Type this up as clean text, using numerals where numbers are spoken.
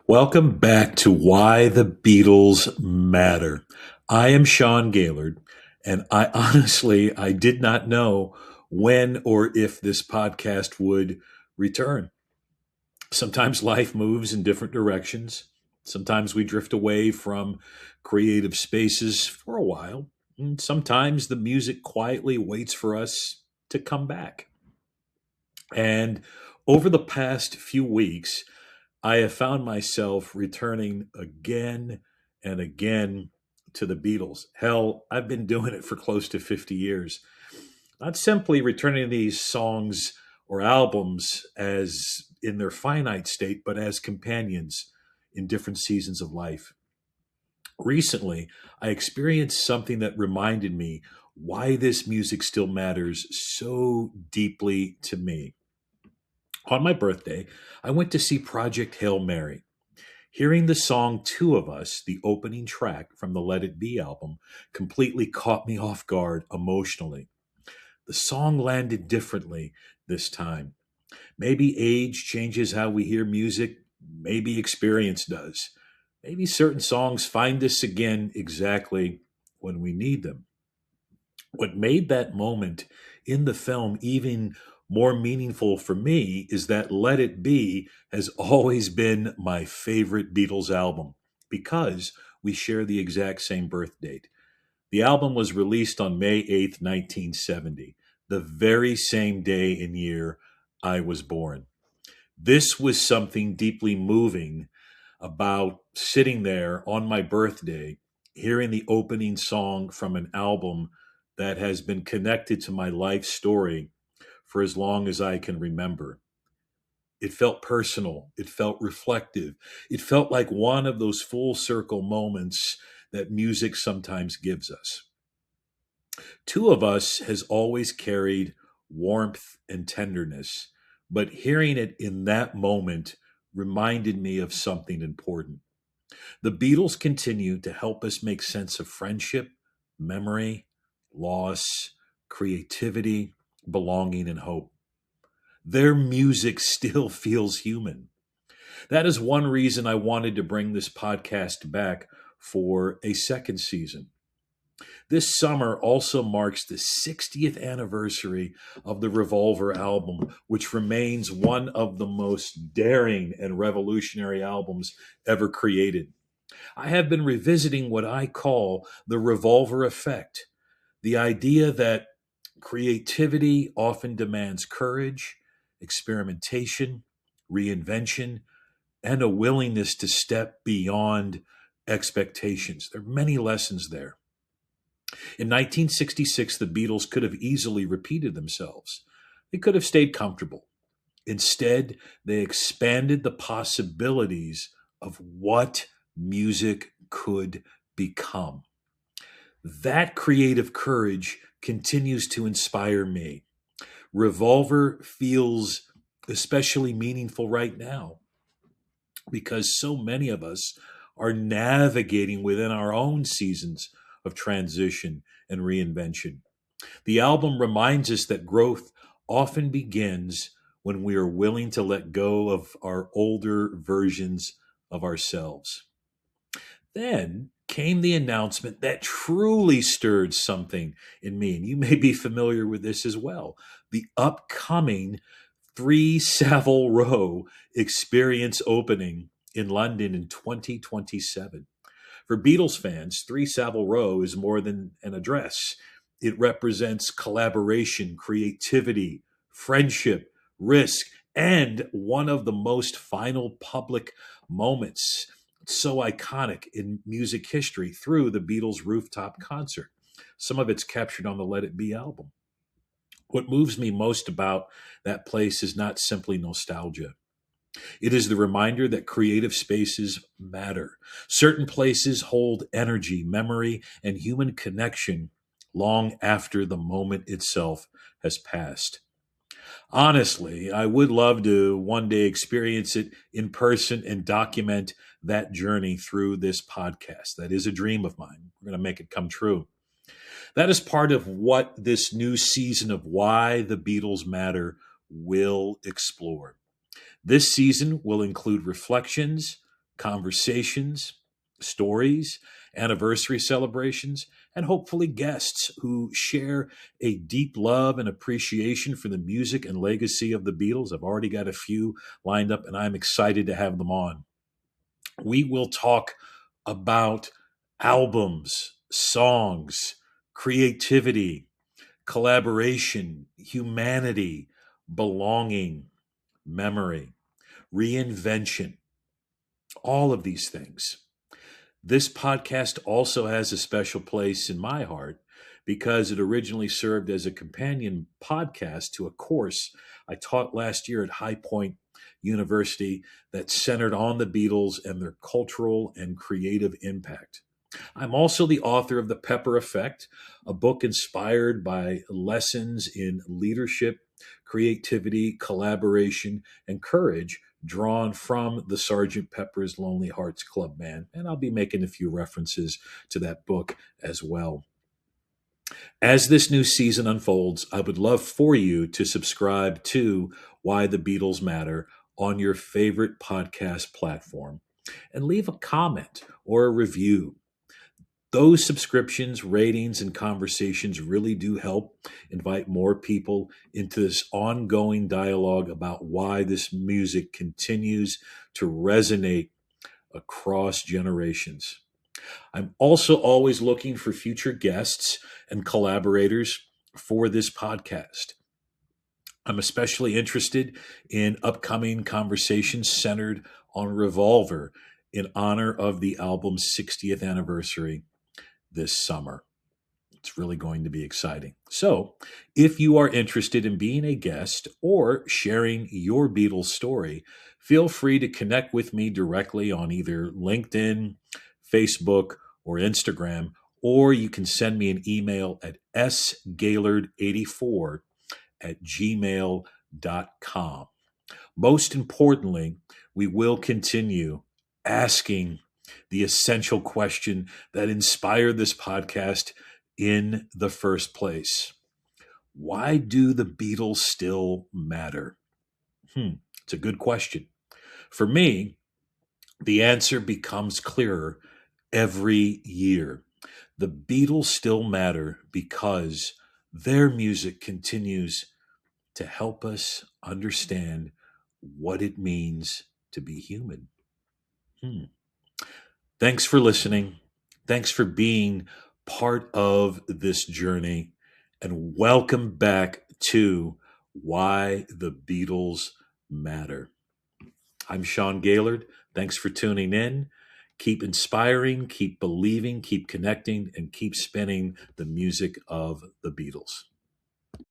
Welcome back to Why the Beatles Matter. I am Sean Gaillard, and I did not know when or if this podcast would return. Sometimes life moves in different directions. Sometimes we drift away from creative spaces for a while. And sometimes the music quietly waits for us to come back. And over the past few weeks, I have found myself returning again and again to the Beatles. Hell, I've been doing it for close to 50 years. Not simply returning these songs or albums as in their finite state, but as companions in different seasons of life. Recently, I experienced something that reminded me why this music still matters so deeply to me. On my birthday, I went to see Project Hail Mary. Hearing the song Two of Us, the opening track from the Let It Be album, completely caught me off guard emotionally. The song landed differently this time. Maybe age changes how we hear music, maybe experience does. Maybe certain songs find us again exactly when we need them. What made that moment in the film even more meaningful for me is that Let It Be has always been my favorite Beatles album because we share the exact same birth date. The album was released on May 8th, 1970, the very same day and year I was born. This was something deeply moving about sitting there on my birthday, hearing the opening song from an album that has been connected to my life story for as long as I can remember. It felt personal. It felt reflective. It felt like one of those full circle moments that music sometimes gives us. Two of Us has always carried warmth and tenderness, but hearing it in that moment reminded me of something important. The Beatles continue to help us make sense of friendship, memory, loss, creativity, belonging, and hope. Their music still feels human. That is one reason I wanted to bring this podcast back for a second season. This summer also marks the 60th anniversary of the Revolver album, which remains one of the most daring and revolutionary albums ever created. I have been revisiting what I call the Revolver Effect, the idea that creativity often demands courage, experimentation, reinvention, and a willingness to step beyond expectations. There are many lessons there. In 1966, the Beatles could have easily repeated themselves. They could have stayed comfortable. Instead, they expanded the possibilities of what music could become. That creative courage continues to inspire me. Revolver feels especially meaningful right now because so many of us are navigating within our own seasons of transition and reinvention. The album reminds us that growth often begins when we are willing to let go of our older versions of ourselves. Then came the announcement that truly stirred something in me, and you may be familiar with this as well. The upcoming 3 Savile Row experience opening in London in 2027. For Beatles fans, 3 Savile Row is more than an address. It represents collaboration, creativity, friendship, risk, and one of the most final public moments, so iconic in music history, through the Beatles' rooftop concert. Some of it's captured on the Let It Be album. What moves me most about that place is not simply nostalgia. It is the reminder that creative spaces matter. Certain places hold energy, memory, and human connection long after the moment itself has passed. Honestly, I would love to one day experience it in person and document that journey through this podcast. That is a dream of mine. We're going to make it come true. That is part of what this new season of Why the Beatles Matter will explore. This season will include reflections, conversations, stories, anniversary celebrations, and hopefully guests who share a deep love and appreciation for the music and legacy of the Beatles. I've already got a few lined up, and I'm excited to have them on. We will talk about albums, songs, creativity, collaboration, humanity, belonging, memory, reinvention, all of these things. This podcast also has a special place in my heart because it originally served as a companion podcast to a course I taught last year at High Point University that centered on the Beatles and their cultural and creative impact. I'm also the author of The Pepper Effect, a book inspired by lessons in leadership, creativity, collaboration, and courage drawn from the Sgt. Pepper's Lonely Hearts Club Band. And I'll be making a few references to that book as well. As this new season unfolds, I would love for you to subscribe to Why the Beatles Matter on your favorite podcast platform and leave a comment or a review. Those subscriptions, ratings, and conversations really do help invite more people into this ongoing dialogue about why this music continues to resonate across generations. I'm also always looking for future guests and collaborators for this podcast. I'm especially interested in upcoming conversations centered on Revolver in honor of the album's 60th anniversary this summer. It's really going to be exciting. So, if you are interested in being a guest or sharing your Beatles story, feel free to connect with me directly on either LinkedIn, Facebook, or Instagram, or you can send me an email at sgaillard84@gmail.com. Most importantly, we will continue asking the essential question that inspired this podcast in the first place. Why do the Beatles still matter? It's a good question. For me, the answer becomes clearer every year. The Beatles still matter because their music continues to help us understand what it means to be human. Thanks for listening. Thanks for being part of this journey. And welcome back to Why the Beatles Matter. I'm Sean Gaillard. Thanks for tuning in. Keep inspiring, keep believing, keep connecting, and keep spinning the music of the Beatles.